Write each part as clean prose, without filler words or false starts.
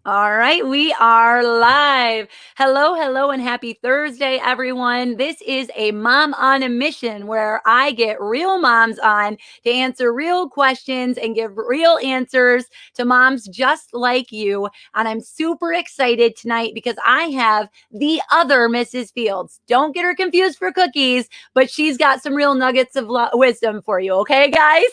All right, we are live. Hello, hello, and happy Thursday, everyone. This is a Mom on a Mission where I get real moms on to answer real questions and give real answers to moms just like you. And I'm super excited tonight because I have the other Mrs. Fields. Don't get her confused for cookies, but she's got some real nuggets of wisdom for you. Okay, guys?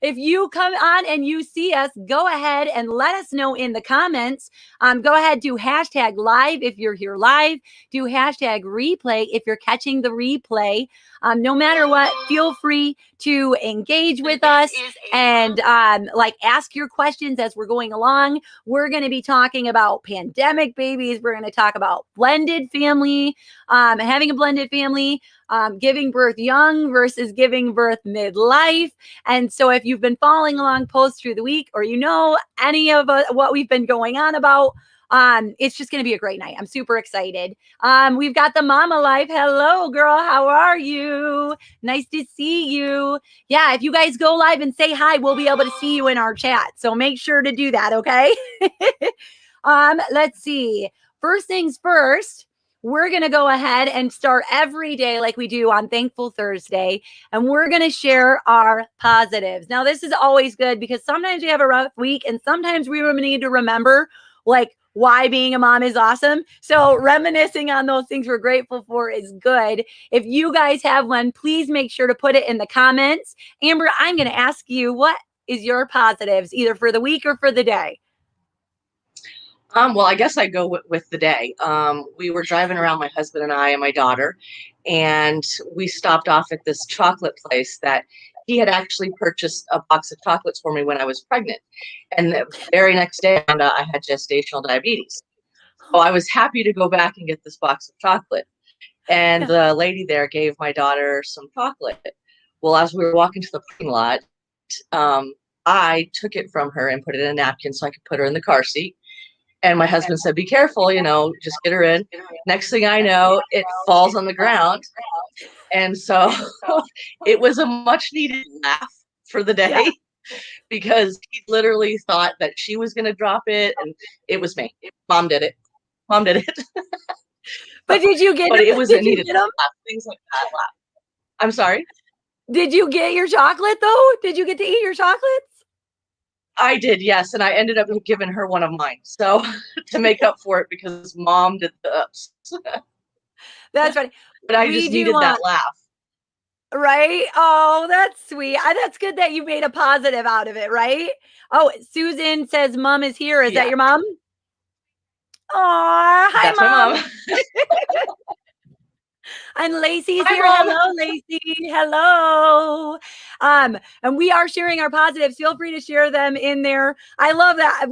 If you come on and you see us, go ahead and let us know in the comments. Go ahead, do hashtag live if you're here live. Do hashtag replay if you're catching the replay. No matter what, feel free to engage with us and ask your questions as we're going along. We're going to be talking about pandemic babies. We're going to talk about blended family, having a blended family, giving birth young versus giving birth midlife. And so if you've been following along posts through the week, or you know any of what we've been going on about, it's just going to be a great night. I'm super excited. We've got the Mama Life. Hello, girl. How are you? Nice to see you. Yeah, if you guys go live and say hi, we'll be able to see you in our chat. So make sure to do that, okay? Let's see. First things first, we're going to go ahead and start every day like we do on Thankful Thursday, and we're going to share our positives. Now, this is always good because sometimes we have a rough week, and sometimes we need to remember why being a mom is awesome. So reminiscing on those things we're grateful for is good. If you guys have one, please make sure to put it in the comments. Amber, I'm going to ask you, what is your positives, either for the week or for the day? Well, I guess I go with the day. We were driving around, my husband and I and my daughter, and we stopped off at this chocolate place that he had actually purchased a box of chocolates for me when I was pregnant. And the very next day, I found out I had gestational diabetes. So I was happy to go back and get this box of chocolate. And the lady there gave my daughter some chocolate. Well, as we were walking to the parking lot, I took it from her and put it in a napkin so I could put her in the car seat. And my husband said, be careful, just get her in. Next thing I know, it falls on the ground. And so it was a much needed laugh for the day because he literally thought that she was going to drop it. And it was me. Mom did it. But did you get But them? it was Did a you needed get them? laugh, things like that laugh. I'm sorry? Did you get your chocolate though? Did you get to eat your chocolates? I did, yes. And I ended up giving her one of mine. So to make up for it because mom did the ups. That's funny. But I just needed that laugh. Right? Oh, that's sweet. That's good that you made a positive out of it, right? Oh, Susan says mom is here. Is that your mom? Aw, hi, That's Mom. my mom. And Lacey's Hi, here. Mom. Hello, Lacey. Hello. And we are sharing our positives. Feel free to share them in there. I love that.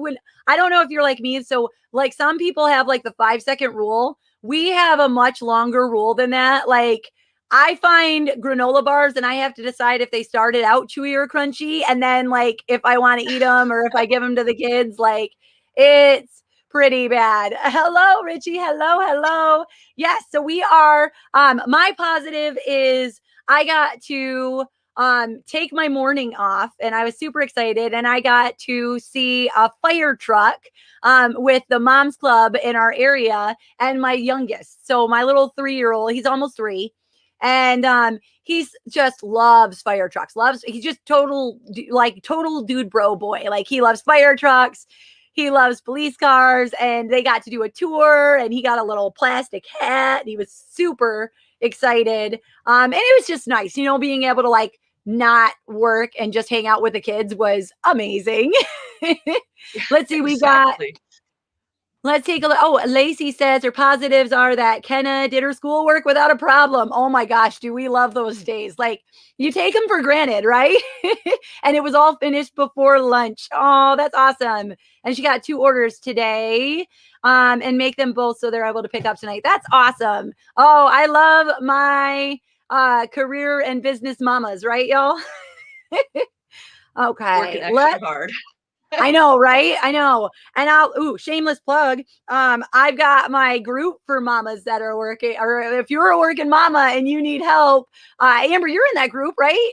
I don't know if you're like me. So some people have the 5-second rule. We have a much longer rule than that. I find granola bars and I have to decide if they started out chewy or crunchy. And then if I want to eat them or if I give them to the kids, it's pretty bad. Hello, Richie. Hello. Yes. So we are, my positive is I got to take my morning off and I was super excited and I got to see a fire truck with the Moms Club in our area and my youngest. So my little 3-year-old, he's almost 3. And he's just loves fire trucks. He's just total dude bro boy. He loves fire trucks. He loves police cars, and they got to do a tour and he got a little plastic hat and he was super excited. And it was just nice, being able to not work and just hang out with the kids was amazing. Let's see. Let's take a look. Oh, Lacey says her positives are that Kenna did her schoolwork without a problem. Oh my gosh, do we love those days? You take them for granted, right? And it was all finished before lunch. Oh, that's awesome. And she got 2 orders today and make them both so they're able to pick up tonight. That's awesome. Oh, I love my career and business mamas, right, y'all? Okay. Working extra hard. I know, right? I know. And shameless plug. I've got my group for mamas that are working, or if you're a working mama and you need help, Amber, you're in that group, right?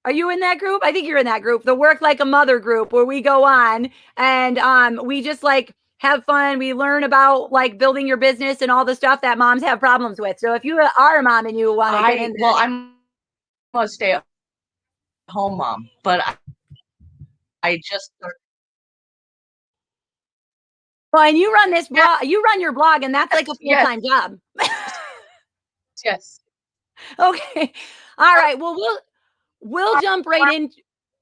Are you in that group? I think you're in that group, the Work Like a Mother group, where we go on and we just like have fun. We learn about like building your business and all the stuff that moms have problems with. So if you are a mom and you want to get in there, I'm a stay-at-home mom, but I just well, and you run this yes, blog, you run your blog, and that's like a full yes, time job. yes. Okay, all right. Well, we'll jump right in.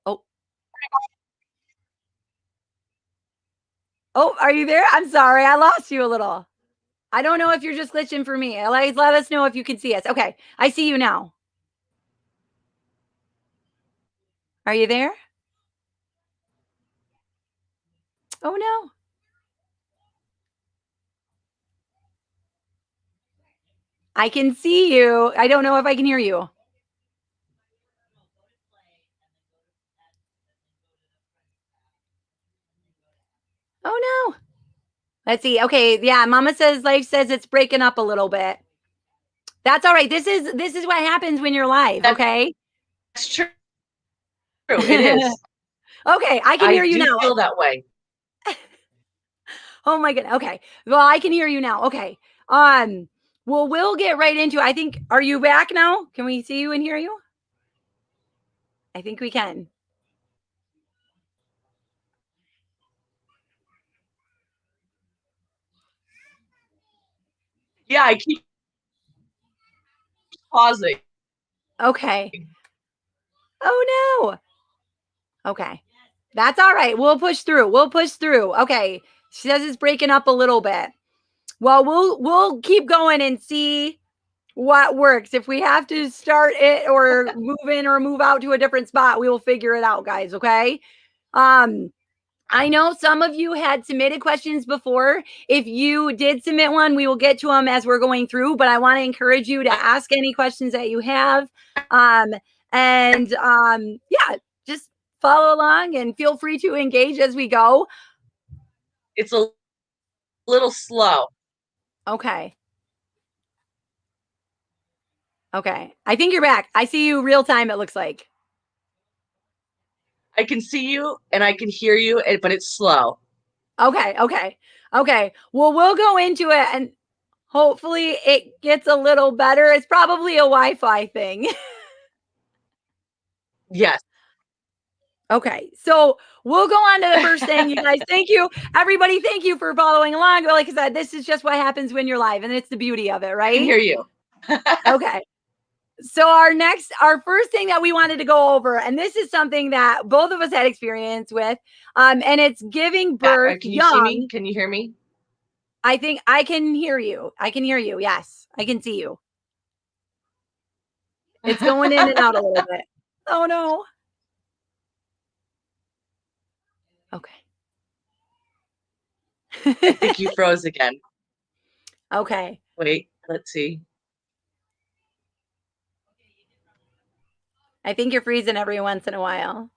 Oh, oh, are you there? I'm sorry, I lost you a little. I don't know if you're just glitching for me. Let us know if you can see us. Okay, I see you now. Are you there? Oh no, I can see you. I don't know if I can hear you. Oh no. Let's see. Okay, yeah, Mama says life says it's breaking up a little bit. That's all right. This is what happens when you're live. That's Okay. true. It is. Okay, I can I hear you do now. feel that way. Oh my god. Okay. Well, I can hear you now. Okay. Um, well, we'll get right into it. I think are you back now? Can we see you and hear you? I think we can. Yeah, I keep pausing. Okay. Oh no. Okay. That's all right. We'll push through. We'll push through. Okay. She says it's breaking up a little bit. Well, we'll keep going and see what works. If we have to start it or move in or move out to a different spot, we will figure it out, guys. Okay. Um, I know some of you had submitted questions before. If you did submit one, we will get to them as we're going through, but I want to encourage you to ask any questions that you have. Um, yeah, just follow along and feel free to engage as we go. It's a little slow. Okay. Okay. I think you're back. I see you real time, it looks like. I can see you and I can hear you, but it's slow. Okay. Okay. Okay. Well, we'll go into it and hopefully it gets a little better. It's probably a Wi Fi thing. Yes. Okay, so we'll go on to the first thing, you guys. Thank you, everybody. Thank you for following along. But like I said, this is just what happens when you're live, and it's the beauty of it, I can right? hear you. Okay. So our first thing that we wanted to go over, and this is something that both of us had experience with, and it's giving birth Can you see me? young. Can you hear me? I think I can hear you. I can hear you. Yes, I can see you. It's going in and out a little bit. Oh no. I Okay. think you froze again. Okay. Wait, let's see. I think you're freezing every once in a while.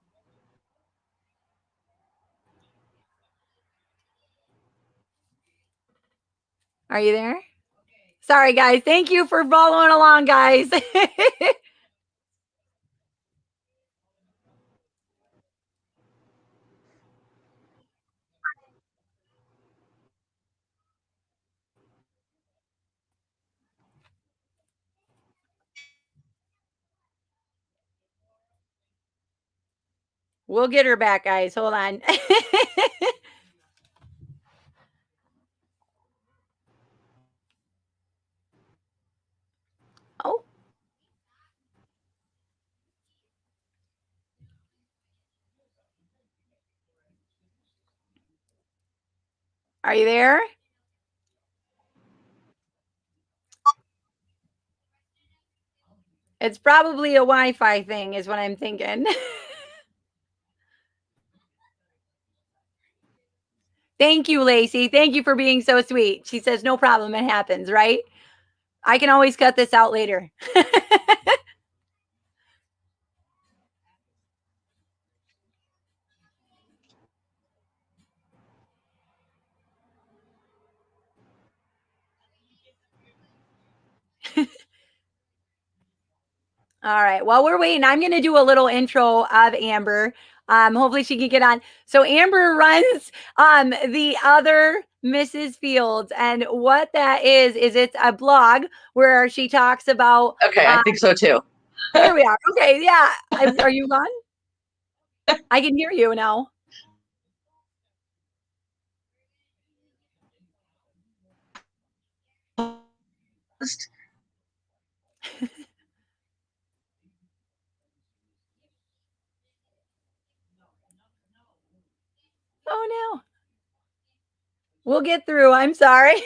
Are you there? Sorry, guys. Thank you for following along, guys. We'll get her back, guys. Hold on. Oh, are you there? It's probably a Wi Fi thing, is what I'm thinking. Thank you, Lacey. Thank you for being so sweet. She says, no problem. It happens, right? I can always cut this out later. All right. While we're waiting, I'm going to do a little intro of Amber. Hopefully she can get on. So Amber runs the other Mrs. Fields, and what that is it's a blog where she talks about. Okay, I think so too. There we are. Okay, yeah. Are you on? I can hear you now. Oh no. We'll get through. I'm sorry.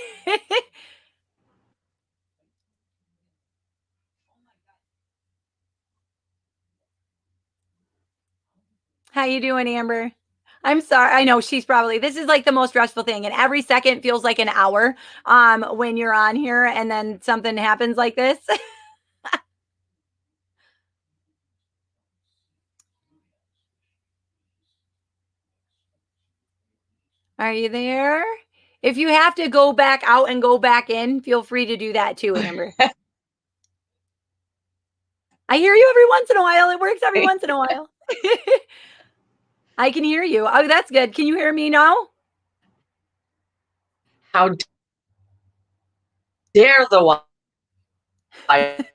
How you doing, Amber? I'm sorry. I know she's probably this is like the most stressful thing, and every second feels like an hour when you're on here and then something happens like this. Are you there? If you have to go back out and go back in, feel free to do that too, Amber. I hear you every once in a while. It works every once in a while. I can hear you. Oh, that's good. Can you hear me now? How dare the Wi-Fi?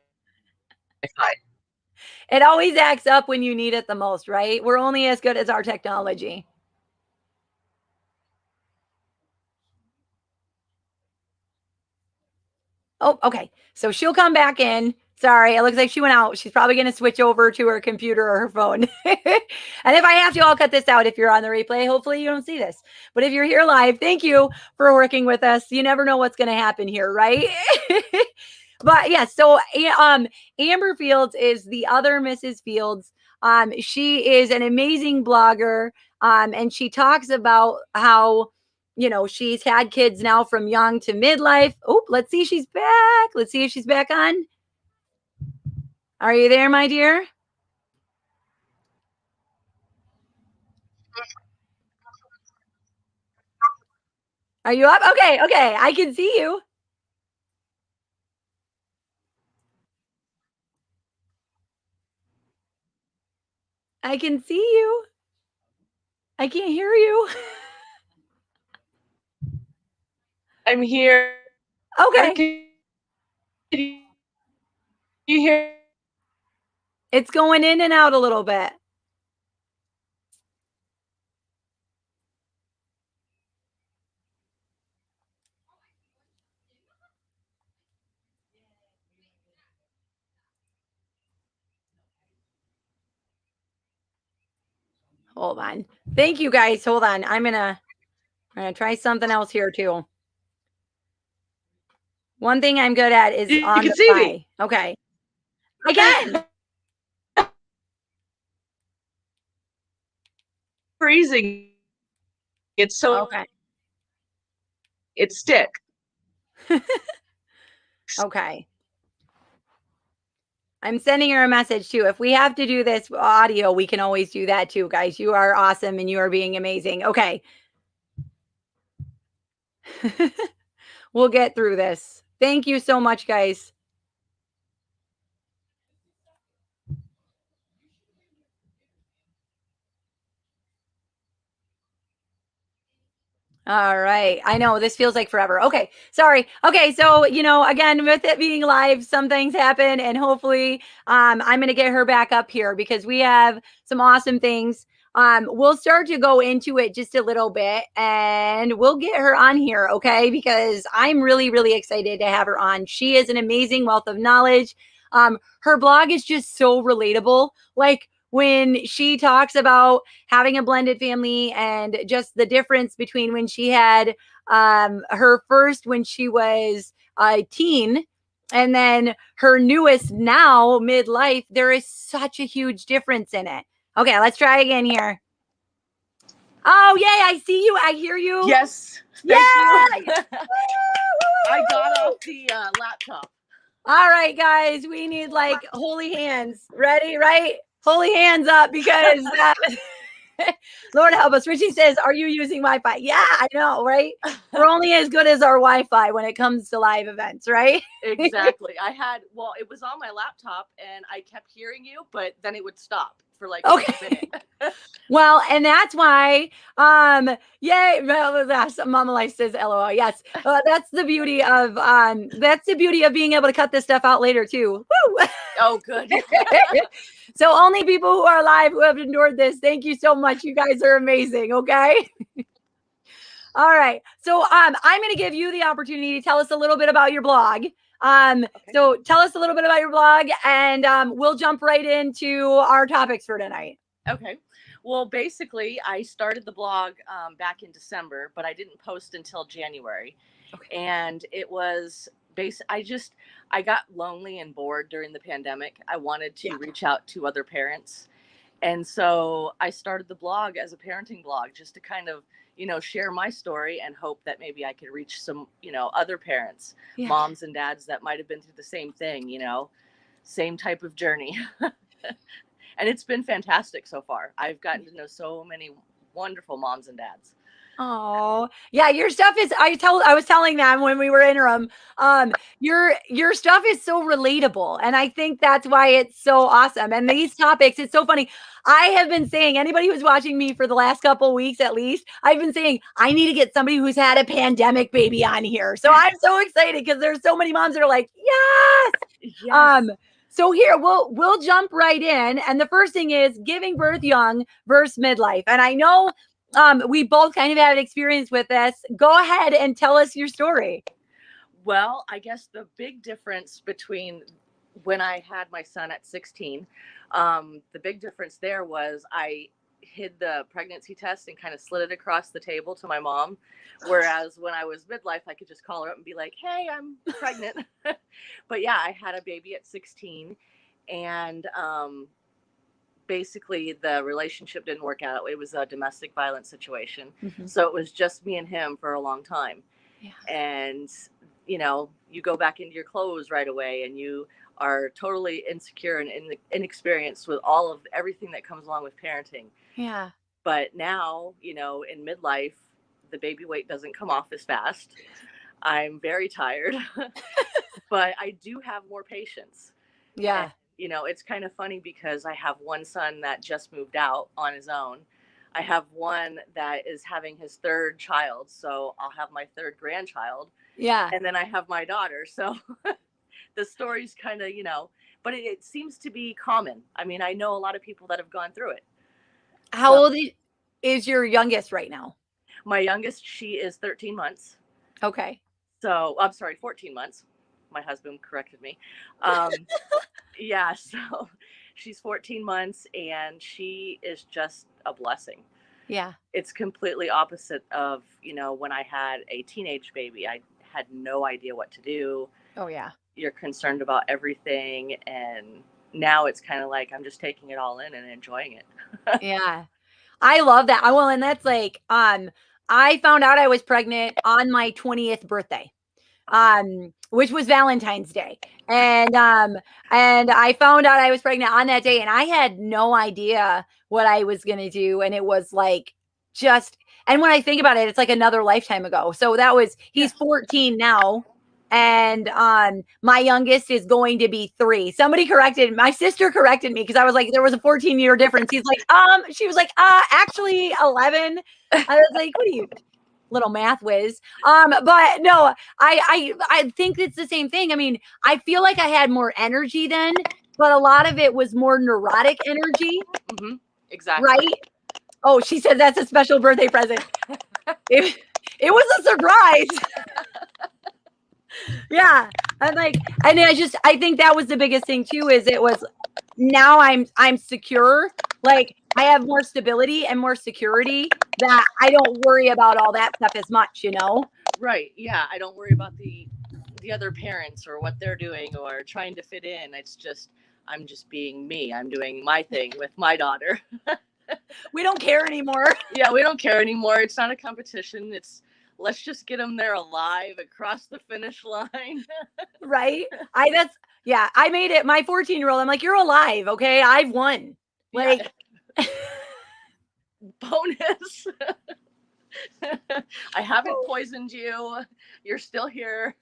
It always acts up when you need it the most, right? We're only as good as our technology. Oh, okay. So she'll come back in. Sorry, it looks like she went out. She's probably going to switch over to her computer or her phone. And if I have to, I'll cut this out if you're on the replay. Hopefully, you don't see this. But if you're here live, thank you for working with us. You never know what's going to happen here, right? But yeah, so Amber Fields is the other Mrs. Fields. She is an amazing blogger, and she talks about how she's had kids now from young to midlife. Oh, let's see, she's back. Let's see if she's back on. Are you there, my dear? Are you up? Okay, okay. I can see you. I can see you. I can't hear you. I'm here. Okay. Can you hear? It's going in and out a little bit. Hold on. Thank you guys. Hold on. I'm gonna try something else here too. One thing I'm good at is You on can the see fly. me. Okay. Again. Freezing. It's so Okay. it stick. Okay. I'm sending her a message too. If we have to do this audio, we can always do that too, guys. You are awesome and you are being amazing. Okay. We'll get through this. Thank you so much, guys. All right. I know this feels like forever. Okay. Sorry. Okay. So, again, with it being live, some things happen and hopefully I'm going to get her back up here because we have some awesome things. We'll start to go into it just a little bit and we'll get her on here. Okay. Because I'm really, really excited to have her on. She is an amazing wealth of knowledge. Her blog is just so relatable. Like, when she talks about having a blended family and just the difference between when she had her first when she was a teen and then her newest now midlife, there is such a huge difference in it. Okay, let's try again here. Oh, yay, I see you. I hear you. Yes. Yay! You. I got off the laptop. All right, guys, we need like holy hands. Ready, right? Holy hands up because Lord help us. Richie says, are you using Wi-Fi? Yeah, I know, right? We're only as good as our Wi-Fi when it comes to live events, right? Exactly. Well, it was on my laptop and I kept hearing you, but then it would stop for like a Okay. minute. Well, and that's why, yay, well, that's Mama Life says LOL. Yes. That's the beauty of being able to cut this stuff out later too. Woo! Oh, good. So only people who are alive who have endured this. Thank you so much. You guys are amazing. Okay. All right. So I'm going to give you the opportunity to tell us a little bit about your blog. Okay. So tell us a little bit about your blog, and we'll jump right into our topics for tonight. Okay. Well, basically, I started the blog back in December, but I didn't post until January. Okay. And it was I got lonely and bored during the pandemic. I wanted to reach out to other parents. And so I started the blog as a parenting blog just to kind of, share my story and hope that maybe I could reach some, other parents, moms and dads that might have been through the same thing, same type of journey. And it's been fantastic so far. I've gotten to know so many wonderful moms and dads. Oh, yeah, your stuff is I was telling them when we were interim, your stuff is so relatable, and I think that's why it's so awesome. And these topics, it's so funny. I have been saying, anybody who's watching me for the last couple weeks at least, I've been saying I need to get somebody who's had a pandemic baby on here. So I'm so excited because there's so many moms that are like, yes. So here we'll jump right in, and the first thing is giving birth young versus midlife. And I know we both kind of had experience with this. Go ahead and tell us your story. Well, I guess the big difference between when I had my son at 16, the big difference there was I hid the pregnancy test and kind of slid it across the table to my mom. Whereas when I was midlife, I could just call her up and be like, hey, I'm pregnant. But yeah, I had a baby at 16, and basically the relationship didn't work out. It was a domestic violence situation. Mm-hmm. So it was just me and him for a long time. Yeah. And, you go back into your clothes right away, and you are totally insecure and inexperienced with everything that comes along with parenting. Yeah. But now, in midlife, the baby weight doesn't come off as fast. I'm very tired, but I do have more patience. Yeah. And, it's kind of funny because I have one son that just moved out on his own. I have one that is having his third child, so I'll have my third grandchild. Yeah. And then I have my daughter. So the story's kind of, but it seems to be common. I mean, I know a lot of people that have gone through it. How old is your youngest right now? My youngest, she is 13 months. Okay. So I'm sorry, 14 months. My husband corrected me. Yeah, so she's 14 months, and she is just a blessing. Yeah. It's completely opposite of, when I had a teenage baby. I had no idea what to do. Oh, yeah. You're concerned about everything. And now it's kind of like I'm just taking it all in and enjoying it. Yeah. I love that. Well, and that's like, I found out I was pregnant on my 20th birthday. Which was Valentine's Day. And I found out I was pregnant on that day, and I had no idea what I was going to do. And it was like, and when I think about it, it's like another lifetime ago. So he's 14 now. And my youngest is going to be 3. My sister corrected me because I was like, there was a 14-year difference. She was like, actually 11. I was like, what are you, little math whiz? But no, I think it's the same thing. I mean, I feel like I had more energy then, but a lot of it was more neurotic energy. Mm-hmm. Exactly. Right? Oh, she said that's a special birthday present. It was a surprise. Yeah. I think that was the biggest thing too, is it was, now I'm secure. Like, I have more stability and more security that I don't worry about all that stuff as much, Right. Yeah. I don't worry about the other parents or what they're doing or trying to fit in. I'm just being me. I'm doing my thing with my daughter. We don't care anymore. Yeah, we don't care anymore. It's not a competition. Let's just get them there alive across the finish line. Right. I made it. My 14-year-old, I'm like, you're alive. Okay. I've won. Like, yeah. bonus. I haven't poisoned you. You're still here.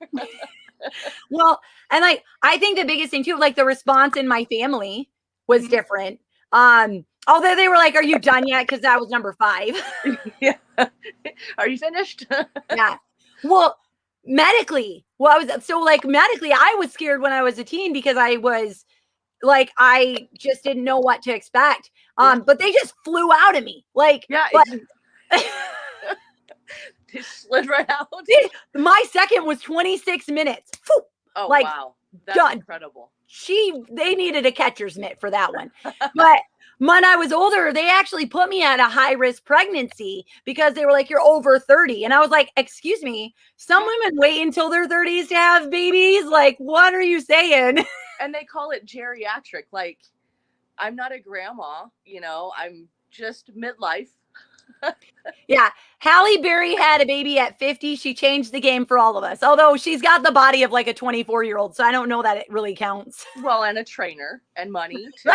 Well, and like I think the biggest thing too, like the response in my family was different. Although they were like, "Are you done yet?" Because that was number 5. Yeah. Are you finished? Yeah. Well, medically, well, medically, I was scared when I was a teen because I was like, I just didn't know what to expect. But they just flew out of me, like, Yeah. They slid right out. My second was 26 minutes. Whew, Oh, like, wow. That's done. incredible. They needed a catcher's mitt for that one. But when I was older, they actually put me at a high risk pregnancy because they were like, "You're over 30." And I was like, "Excuse me, some women wait until their 30s to have babies. Like, what are you saying?" And they call it geriatric. Like, I'm not a grandma, I'm just midlife. Yeah. Halle Berry had a baby at 50. She changed the game for all of us. Although she's got the body of like a 24-year-old. So I don't know that it really counts. Well, and a trainer and money too.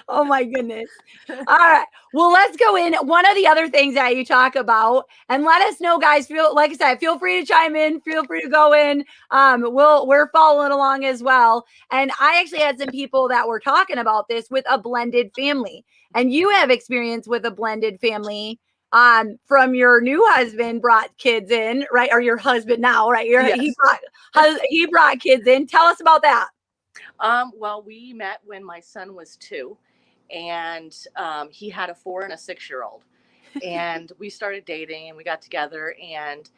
Oh my goodness. All right. Well, let's go in. One of the other things that you talk about, and let us know, guys. Like I said, feel free to chime in. Feel free to go in. We're following along as well. And I actually had some people that were talking about this with a blended family. And you have experience with a blended family. From your new husband brought kids in, right? Or your husband now, right? Yes. He brought kids in. Tell us about that. Well, we met when my son was 2, and he had a 4 and a 6-year-old, and we started dating and we got together, and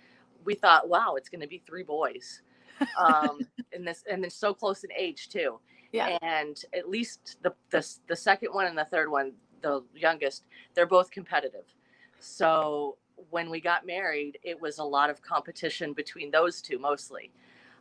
we thought, wow, it's going to be 3 boys, and then so close in age too. Yeah. And at least the second one and the third one, the youngest, they're both competitive. So when we got married, it was a lot of competition between those two mostly.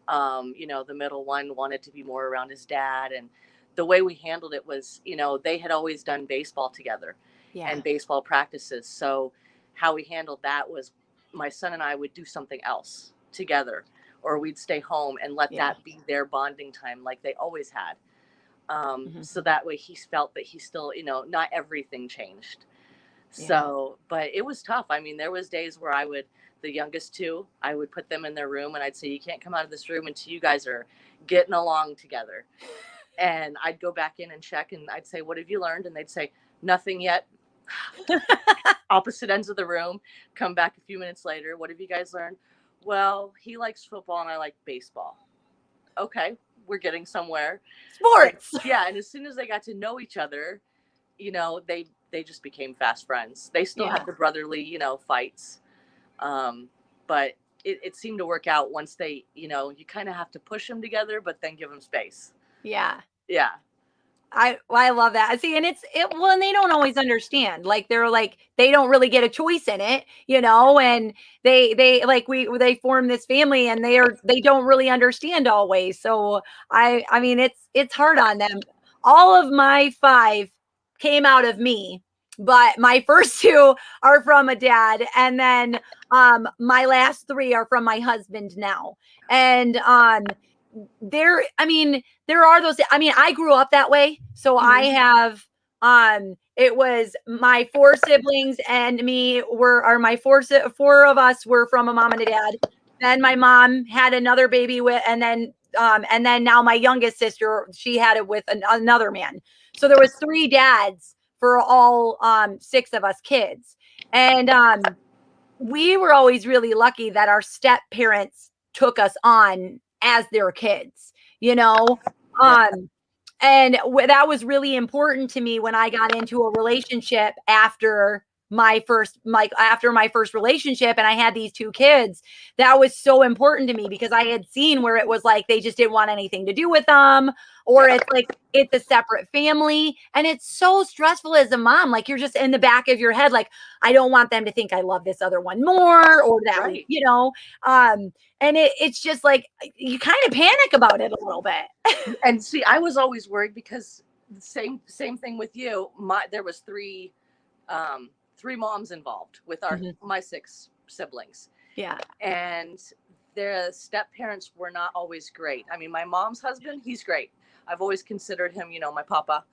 The middle one wanted to be more around his dad, and the way we handled it was, they had always done baseball together and baseball practices. So how we handled that was my son and I would do something else together, or we'd stay home and let that be their bonding time like they always had. So that way he felt that he still, not everything changed. So, but it was tough. I mean, there was days where the youngest 2, I would put them in their room and I'd say, "You can't come out of this room until you guys are getting along together." And I'd go back in and check, and I'd say, "What have you learned?" And they'd say, "Nothing yet." Opposite ends of the room, come back a few minutes later. "What have you guys learned?" "Well, he likes football and I like baseball." Okay, we're getting somewhere. Sports. And as soon as they got to know each other, they just became fast friends. They still have the brotherly, fights. But it seemed to work out once they, you kind of have to push them together, but then give them space. Yeah. Yeah. I love that. See, and well, and they don't always understand. Like they don't really get a choice in it, and they form this family and they don't really understand always. So I mean it's hard on them. All of my 5 came out of me, but my first 2 are from a dad, and then my last 3 are from my husband now. And there are those, I grew up that way. So I have, it was my 4 siblings and me are my 4 of us were from a mom and a dad. Then my mom had another baby and then now my youngest sister, she had it with another man. So there was 3 dads for all 6 of us kids. And we were always really lucky that our step parents took us on as their kids, and that was really important to me when I got into a relationship after my first relationship and I had these 2 kids. That was so important to me because I had seen where it was like they just didn't want anything to do with them, or it's like it's a separate family, and it's so stressful as a mom. Like you're just in the back of your head like, I don't want them to think I love this other one more, or that and it's just like you kind of panic about it a little bit. And see, I was always worried because same thing with you. There was 3 moms involved with my 6 siblings. Yeah. And their step parents were not always great. I mean, my mom's husband, he's great. I've always considered him, my papa.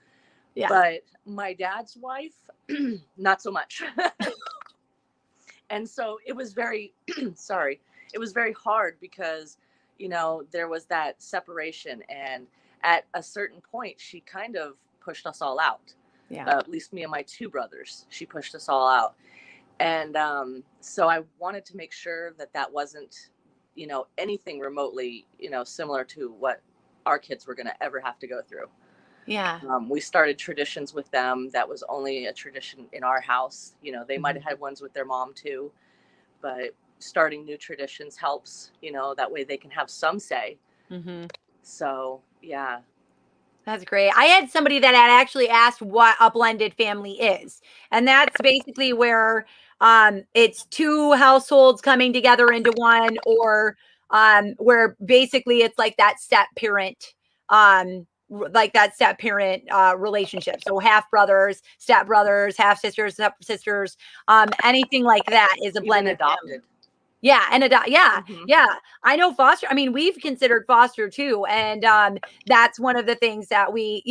Yeah. But my dad's wife, not so much. And so it was very, sorry, it was very hard because, there was that separation. And at a certain point, she kind of pushed us all out. Yeah. At least me and my two brothers, she pushed us all out. And so I wanted to make sure that that wasn't, anything remotely, similar to what our kids were going to ever have to go through. Yeah. We started traditions with them that was only a tradition in our house. They might have had ones with their mom too, but starting new traditions helps, that way they can have some say. Mm-hmm. So, yeah. That's great. I had somebody that had actually asked what a blended family is. And that's basically where it's two households coming together into one, or where basically it's like that step parent relationship. So half brothers, step brothers, half sisters, step sisters, anything like that is a Even blended adopted. family. Yeah, and yeah, Mhm. yeah. I know foster. I mean, we've considered foster too, and that's one of the things that we,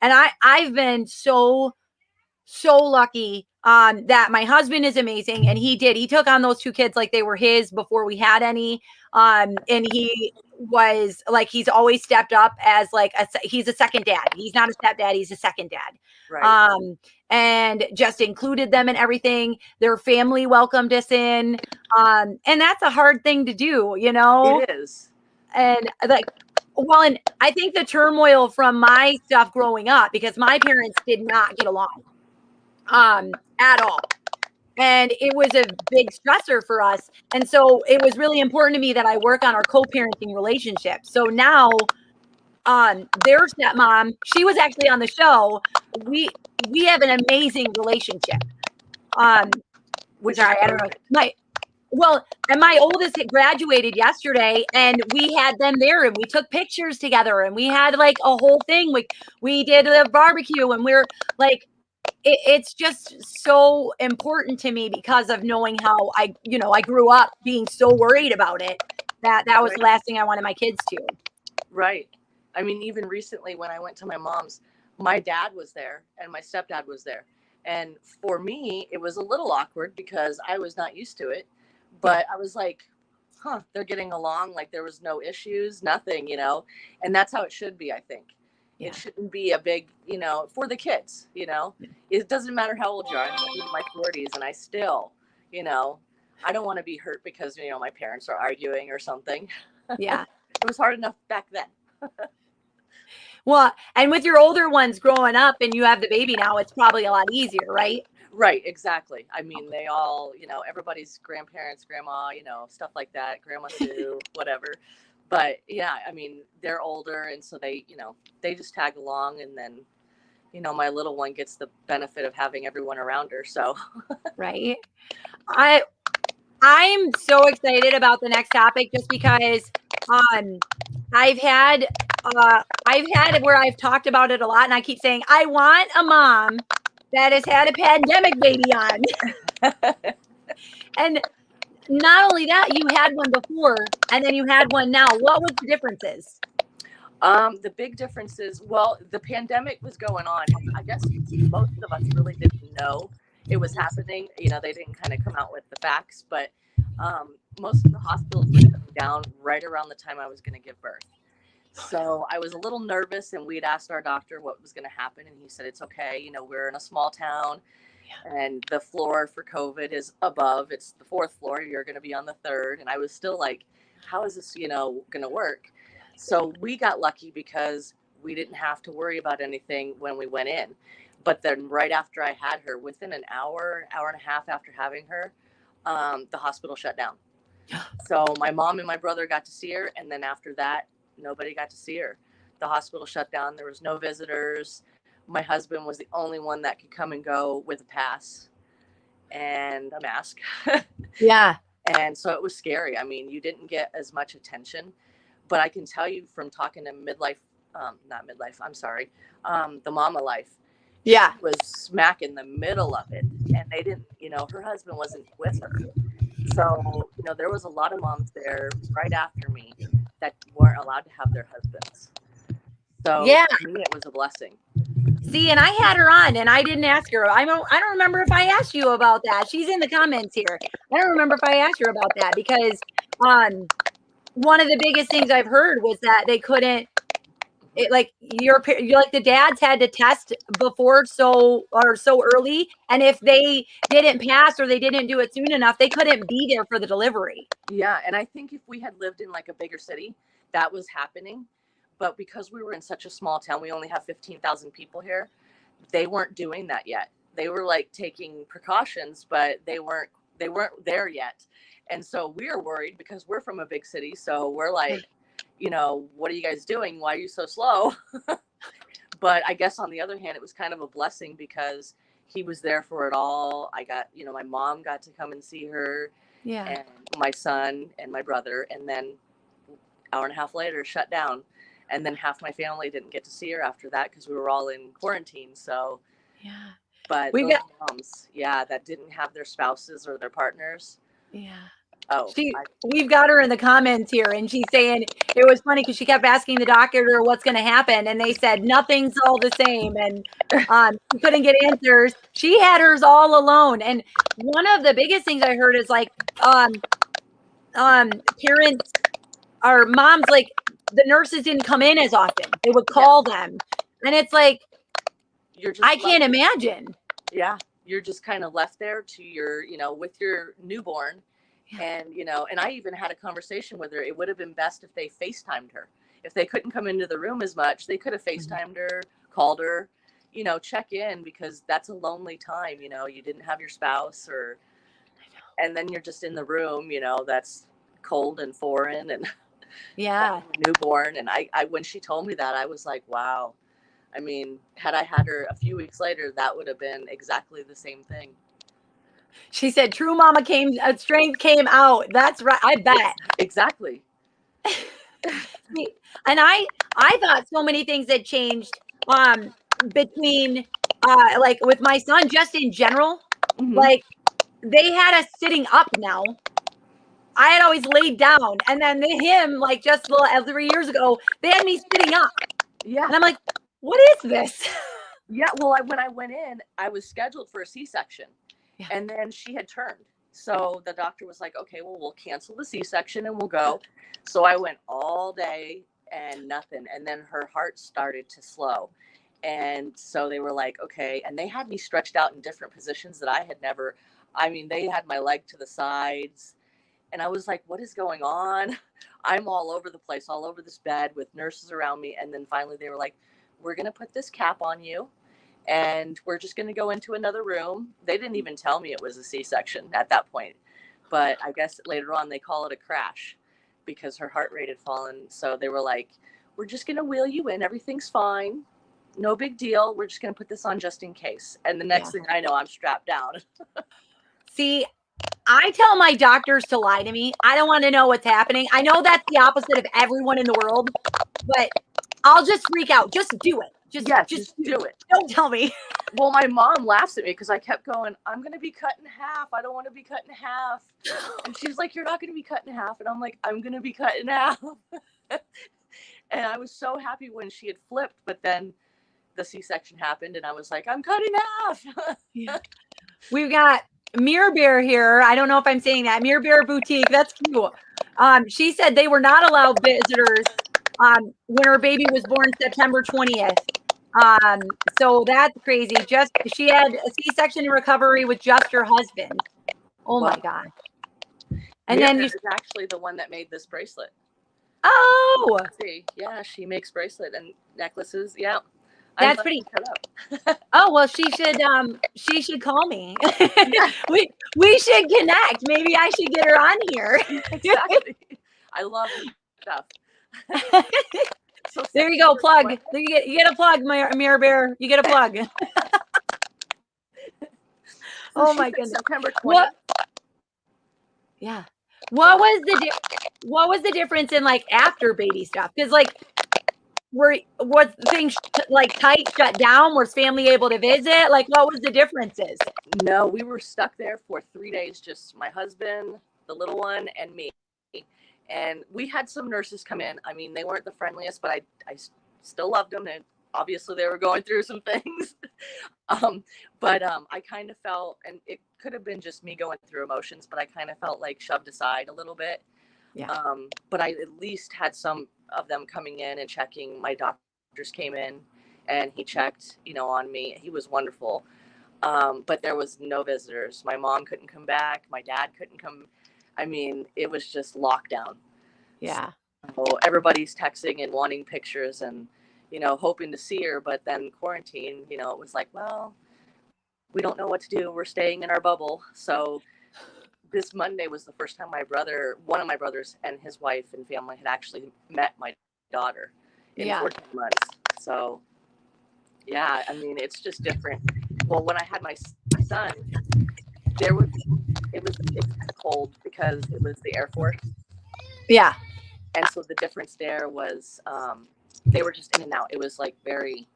and I've been so lucky that my husband is amazing, and he took on those two kids like they were his before we had any, and he was like, he's always stepped up as like he's a second dad. He's not a stepdad, he's a second dad. Right. And just included them in everything. Their family welcomed us in, and that's a hard thing to do, It is. and like, well, and I think the turmoil from my stuff growing up, because my parents did not get along at all, and it was a big stressor for us. And so it was really important to me that I work on our co-parenting relationship. So now their stepmom, she was actually on the show. We have an amazing relationship. Which Sorry, is I don't know. And my oldest had graduated yesterday, and we had them there, and we took pictures together, and we had like a whole thing. We did a barbecue, and we're like, it's just so important to me because of knowing how I grew up being so worried about it, that was the last thing I wanted my kids to. Right. I mean, even recently when I went to my mom's, my dad was there and my stepdad was there. And for me, it was a little awkward because I was not used to it. But I was like, they're getting along. Like there was no issues, nothing, And that's how it should be, I think. Yeah. It shouldn't be a big, for the kids, It doesn't matter how old you are. I'm in my 40s and I still, I don't want to be hurt because, my parents are arguing or something. Yeah. It was hard enough back then. Well, and with your older ones growing up and you have the baby now, it's probably a lot easier, right? Right, exactly. I mean, they all, everybody's grandparents, grandma, stuff like that, grandma Sue, whatever. But yeah, I mean, they're older, and so they, they just tag along, and then, my little one gets the benefit of having everyone around her. So, right. I'm so excited about the next topic just because I've had where I've talked about it a lot, and I keep saying I want a mom that has had a pandemic baby on. And not only that, you had one before and then you had one now. What was the differences? The big difference is, well, the pandemic was going on. I guess most of us really didn't know it was happening. They didn't kind of come out with the facts, but most of the hospitals were shutting down right around the time I was going to give birth. So I was a little nervous, and we'd asked our doctor what was going to happen, and he said, it's okay. We're in a small town, and the floor for COVID is above. It's the 4th floor. You're going to be on the 3rd. And I was still like, how is this, going to work? So we got lucky because we didn't have to worry about anything when we went in. But then right after I had her, within an hour and a half after having her, the hospital shut down. So my mom and my brother got to see her. And then after that, nobody got to see her. The hospital shut down. There was no visitors. My husband was the only one that could come and go with a pass and a mask. Yeah. And so it was scary. I mean, you didn't get as much attention. But I can tell you from talking to Midlife, not Midlife, I'm sorry, the Mama Life. Yeah. She was smack in the middle of it. And they didn't, her husband wasn't with her. So, there was a lot of moms there right after me that weren't allowed to have their husbands. So yeah, for me, it was a blessing. See, and I had her on, and I didn't ask her. I don't remember if I asked you about that. She's in the comments here. I don't remember if I asked her about that because one of the biggest things I've heard was that they couldn't. Like you're like the dads had to test before so early, and if they didn't pass or they didn't do it soon enough, they couldn't be there for the delivery. Yeah, and I think if we had lived in like a bigger city, that was happening. But because we were in such a small town, we only have 15,000 people here. They weren't doing that yet. They were like taking precautions, but they weren't there yet. And so we were worried because we're from a big city. So we're like, what are you guys doing? Why are you so slow? But I guess on the other hand, it was kind of a blessing because he was there for it all. I got, my mom got to come and see her. Yeah. And my son and my brother, and then hour and a half later shut down. And then half my family didn't get to see her after that because we were all in quarantine. So yeah. But We've those got moms, that didn't have their spouses or their partners. yeah. Oh, We've got her in the comments here, and she's saying it was funny because she kept asking the doctor what's going to happen, and they said nothing's all the same, and she couldn't get answers. She had hers all alone, and one of the biggest things I heard is like parents or moms, like the nurses didn't come in as often; they would call them, and it's like I can't imagine. Yeah, you're just kind of left there to your, with your newborn. And, and I even had a conversation with her. It would have been best if they FaceTimed her. If they couldn't come into the room as much, they could have FaceTimed her, called her, check in, because that's a lonely time. You didn't have your spouse and then you're just in the room, that's cold and foreign and newborn. And I, when she told me that, I was like, wow. I mean, had I had her a few weeks later, that would have been exactly the same thing. She said, "True mama strength came out." That's right. I bet. Exactly. And I thought so many things had changed between like with my son, just in general. Mm-hmm. Like they had us sitting up now. I had always laid down, and then him, like just 3 years ago, they had me sitting up. Yeah. And I'm like, what is this? Yeah. Well, when I went in, I was scheduled for a C-section. Yeah. And then she had turned. So the doctor was like, okay, well, we'll cancel the C-section and we'll go. So I went all day and nothing. And then her heart started to slow. And so they were like, okay. And they had me stretched out in different positions that I had never, they had my leg to the sides. And I was like, what is going on? I'm all over the place, all over this bed with nurses around me. And then finally they were like, we're going to put this cap on you. And we're just going to go into another room. They didn't even tell me it was a C-section at that point. But I guess later on they call it a crash because her heart rate had fallen. So they were like, we're just going to wheel you in. Everything's fine. No big deal. We're just going to put this on just in case. And the next thing I know, I'm strapped down. See, I tell my doctors to lie to me. I don't want to know what's happening. I know that's the opposite of everyone in the world, but I'll just freak out. Just do it. Just do it. Don't tell me. Well, my mom laughs at me because I kept going, I'm going to be cut in half. I don't want to be cut in half. And she's like, you're not going to be cut in half. And I'm like, I'm going to be cut in half. And I was so happy when she had flipped, but then the C-section happened and I was like, I'm cut in half. Yeah. We've got Mirror Bear here. I don't know if I'm saying that. Mirror Bear Boutique. That's cute. She said they were not allowed visitors when her baby was born September 20th. So that's crazy. She had a C-section recovery with just her husband. Oh my God. And then is actually the one that made this bracelet. Oh, see, yeah, she makes bracelet and necklaces. Yeah. That's pretty. Oh, well, she should call me. we should connect. Maybe I should get her on here. Exactly. I love stuff. So there you go, plug. There you get a plug, Mirror Bear. You get a plug. Oh my goodness. September 20th. Yeah. What was the difference in like after baby stuff? Because like was things like tight, shut down? Was family able to visit? Like what was the differences? No, we were stuck there for 3 days, just my husband, the little one, and me. And we had some nurses come in. They weren't the friendliest, but I still loved them. And obviously they were going through some things. But I kind of felt, and it could have been just me going through emotions, but I kind of felt like shoved aside a little bit. Yeah. But I at least had some of them coming in and checking. My doctors came in and he checked, on me. He was wonderful. But there was no visitors. My mom couldn't come back. My dad couldn't come. I mean, it was just lockdown. Yeah. So everybody's texting and wanting pictures and, hoping to see her. But then quarantine, it was like, well, we don't know what to do. We're staying in our bubble. So this Monday was the first time one of my brothers and his wife and family had actually met my daughter in 14 months. So yeah, I mean, it's just different. Well, when I had my son, it was cold because it was the Air Force. Yeah. And so the difference there was they were just in and out. It was like very,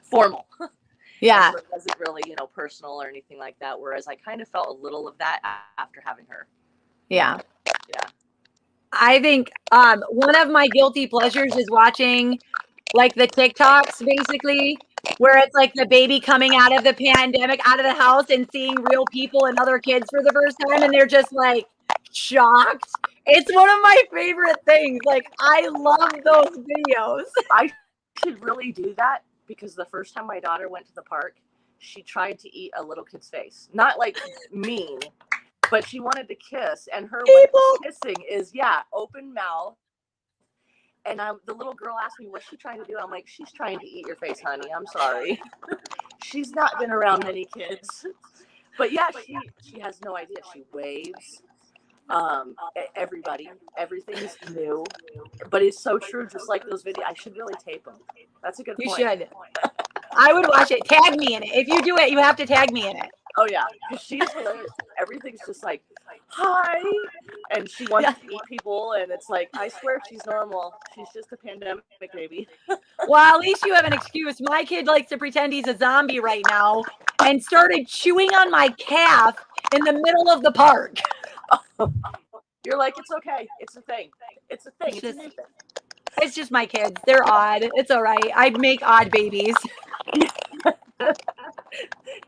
formal. Yeah. So it wasn't really, personal or anything like that. Whereas I kind of felt a little of that after having her. Yeah. Yeah. I think one of my guilty pleasures is watching like the TikToks, basically, where it's like the baby coming out of the pandemic, out of the house and seeing real people and other kids for the first time. And they're just like shocked. It's one of my favorite things. Like, I love those videos. I should really do that because the first time my daughter went to the park, she tried to eat a little kid's face. Not like mean, but she wanted to kiss. And her way of kissing is, open mouth. And the little girl asked me, what's she trying to do? I'm like, she's trying to eat your face, honey. I'm sorry. She's not been around many kids. But yeah, she has no idea. She waves. Everything's new. But it's so true, just like those videos. I should really tape them. That's a good point. You should. I would watch it. Tag me in it. If you do it, you have to tag me in it. Oh, yeah. Because she's everything's just like, hi. And she wants to eat people. And it's like, I swear she's normal. She's just a pandemic baby. Well, at least you have an excuse. My kid likes to pretend he's a zombie right now and started chewing on my calf in the middle of the park. You're like, it's okay. It's a thing. It's a thing. It's just my kids. They're odd. It's all right. I make odd babies.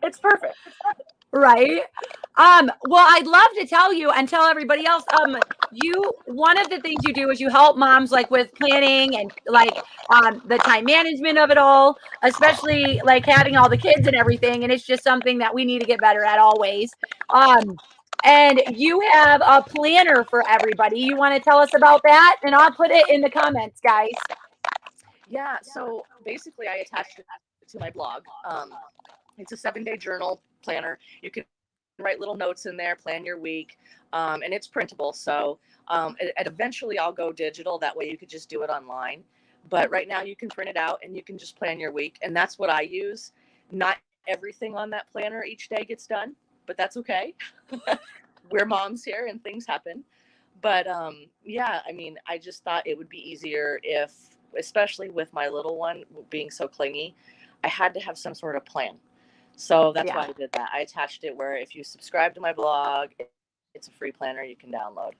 It's perfect. Right. Well, I'd love to tell you and tell everybody else, one of the things you do is you help moms like with planning and like the time management of it all, especially like having all the kids and everything. And it's just something that we need to get better at always. And you have a planner for everybody. You want to tell us about that? And I'll put it in the comments, guys. Yeah. So basically I attached it to my blog. It's a 7-day journal planner. You can write little notes in there, plan your week, and it's printable. So and eventually I'll go digital. That way you could just do it online. But right now you can print it out and you can just plan your week. And that's what I use. Not everything on that planner each day gets done, but that's okay. We're moms here and things happen. But yeah, I mean, I just thought it would be easier if, especially with my little one being so clingy, I had to have some sort of plan. So that's why I did that. I attached it where if you subscribe to my blog, it's a free planner you can download.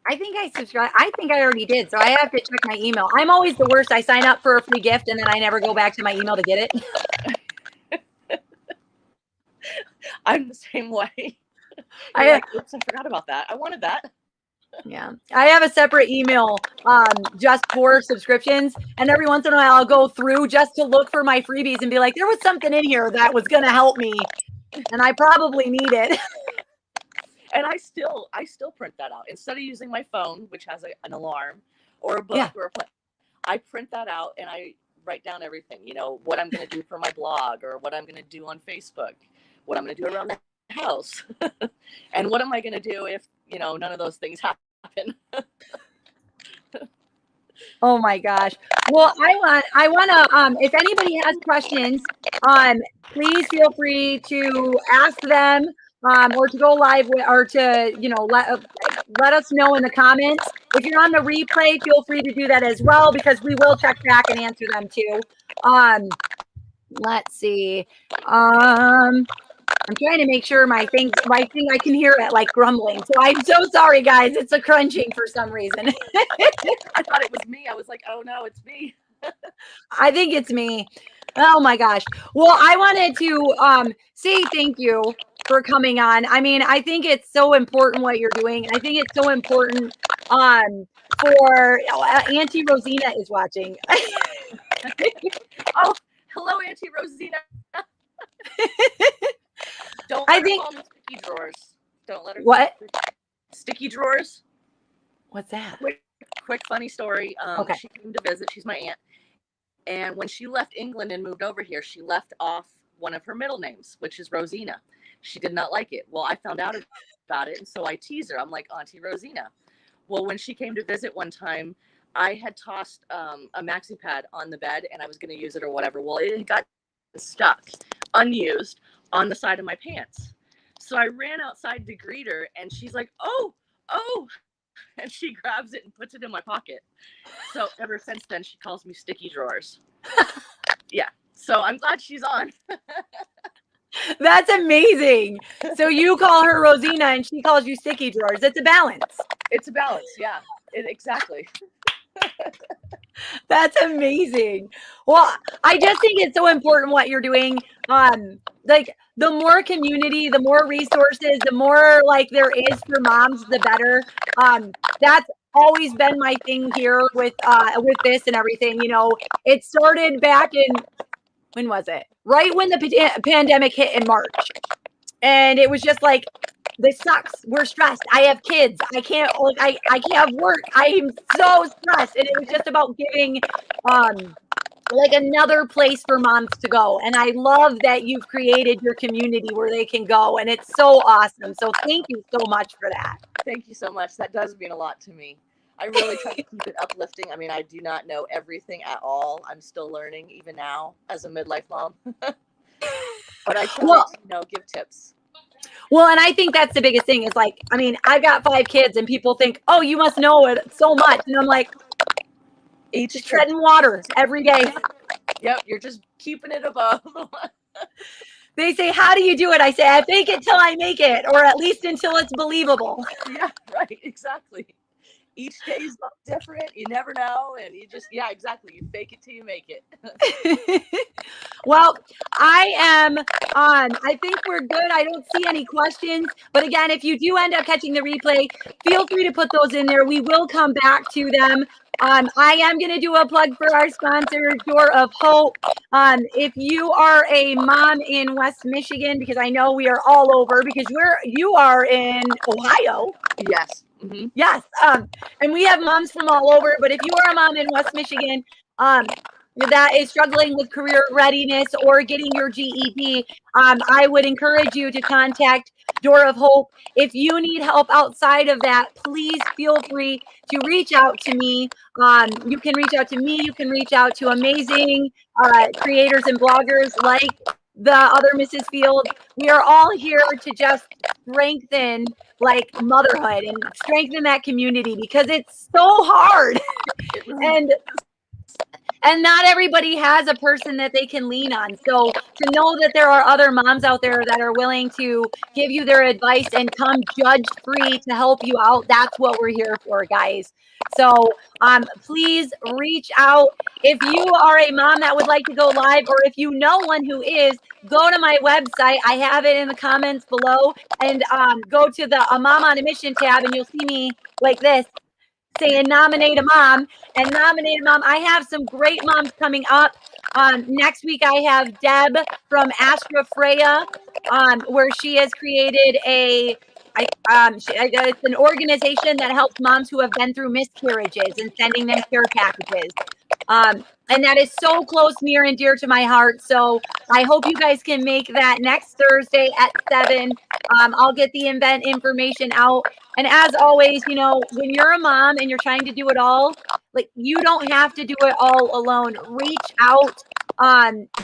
I think I subscribed. I think I already did. So I have to check my email. I'm always the worst. I sign up for a free gift and then I never go back to my email to get it. I'm the same way. Oops, I forgot about that. I wanted that. Yeah. I have a separate email just for subscriptions. And every once in a while I'll go through just to look for my freebies and be like, there was something in here that was going to help me. And I probably need it. And I still print that out. Instead of using my phone, which has an alarm or a book or a plan, I print that out and I write down everything, what I'm going to do for my blog or what I'm going to do on Facebook, what I'm going to do around the house. And what am I going to do if, none of those things happen? Oh my gosh. Well, I want to, if anybody has questions, please feel free to ask them, or to go live with, or to, let us know in the comments. If you're on the replay, feel free to do that as well, because we will check back and answer them too. Let's see. I'm trying to make sure my thing I can hear it like grumbling. So I'm so sorry, guys. It's a crunching for some reason. I thought it was me. I was like, oh no, it's me. I think it's me. Oh my gosh. Well, I wanted to say thank you for coming on. I mean, I think it's so important what you're doing. I think it's so important for Auntie Rosina is watching. Oh, hello, Auntie Rosina. Don't I let her think call me sticky drawers. Don't let her what? Sticky drawers. What's that? Quick funny story. Okay. She came to visit. She's my aunt. And when she left England and moved over here, she left off one of her middle names, which is Rosina. She did not like it. Well, I found out about it, and so I tease her. I'm like, Auntie Rosina. Well, when she came to visit one time, I had tossed a maxi pad on the bed, and I was going to use it or whatever. Well, it got stuck, unused, on the side of my pants. So I ran outside to greet her, and she's like, oh, and she grabs it and puts it in my pocket. So ever since then, she calls me Sticky Drawers. Yeah. So I'm glad she's on. That's amazing. So you call her Rosina and she calls you Sticky Drawers. It's a balance. It's a balance. Yeah, exactly. That's amazing. Well, I just think it's so important what you're doing. Like the more community, the more resources, the more like there is for moms, the better. That's always been my thing here with this and everything. You know, it started back in when was it? Right when the pandemic hit in March. And it was just like, this sucks. We're stressed. I have kids. I can't have work. I'm so stressed. And it was just about giving like another place for moms to go. And I love that you've created your community where they can go. And it's so awesome. So thank you so much for that. Thank you so much. That does mean a lot to me. I really try to keep it uplifting. I mean, I do not know everything at all. I'm still learning even now as a midlife mom. But I try to, give tips. Well, and I think that's the biggest thing is like, I mean, I've got 5 kids and people think, oh, you must know it so much. And I'm like, just treading water every day. Yep, you're just keeping it above. They say, how do you do it? I say, I fake it till I make it, or at least until it's believable. Yeah, right, exactly. Each day is different. You never know. And you just, yeah, exactly. You fake it till you make it. Well, I am on. I think we're good. I don't see any questions. But again, if you do end up catching the replay, feel free to put those in there. We will come back to them. I am going to do a plug for our sponsor, Door of Hope. If you are a mom in West Michigan, because I know we are all over, because you are in Ohio. Yes. Mm-hmm. Yes. And we have moms from all over. But if you are a mom in West Michigan, that is struggling with career readiness or getting your GED, I would encourage you to contact Door of Hope. If you need help outside of that, please feel free to reach out to me. You can reach out to me. You can reach out to amazing creators and bloggers like the other Mrs. Field. We are all here to just strengthen like motherhood and strengthen that community because it's so hard. And not everybody has a person that they can lean on. So to know that there are other moms out there that are willing to give you their advice and come judge free to help you out, that's what we're here for, guys. So please reach out. If you are a mom that would like to go live, or if you know one who is, go to my website. I have it in the comments below, and go to the A Mom on a Mission tab, and you'll see me like this, saying nominate a mom and nominate a mom. I have some great moms coming up. Next week, I have Deb from Astra Freya, where she has created it's an organization that helps moms who have been through miscarriages and sending them care packages. And that is so close, near and dear to my heart. So I hope you guys can make that next Thursday at 7. I'll get the event information out. And as always, when you're a mom and you're trying to do it all, like, you don't have to do it all alone. Reach out.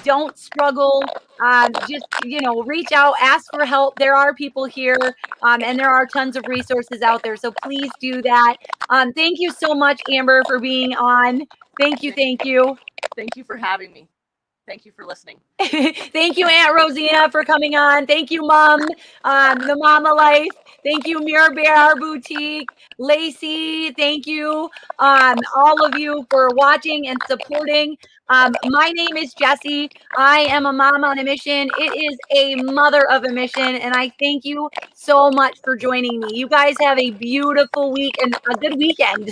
Don't struggle. Just, reach out, ask for help. There are people here, and there are tons of resources out there. So please do that. Thank you so much, Amber, for being on. Thank you. Thank you for having me. Thank you for listening. Thank you, Aunt Rosina, for coming on. Thank you, Mom, the Mama Life. Thank you, Mirror Bear Boutique. Lacey, thank you. All of you for watching and supporting. My name is Jessie. I am a mom on a mission. It is a mother of a mission, and I thank you so much for joining me. You guys have a beautiful week and a good weekend.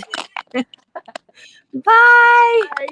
Bye. Bye.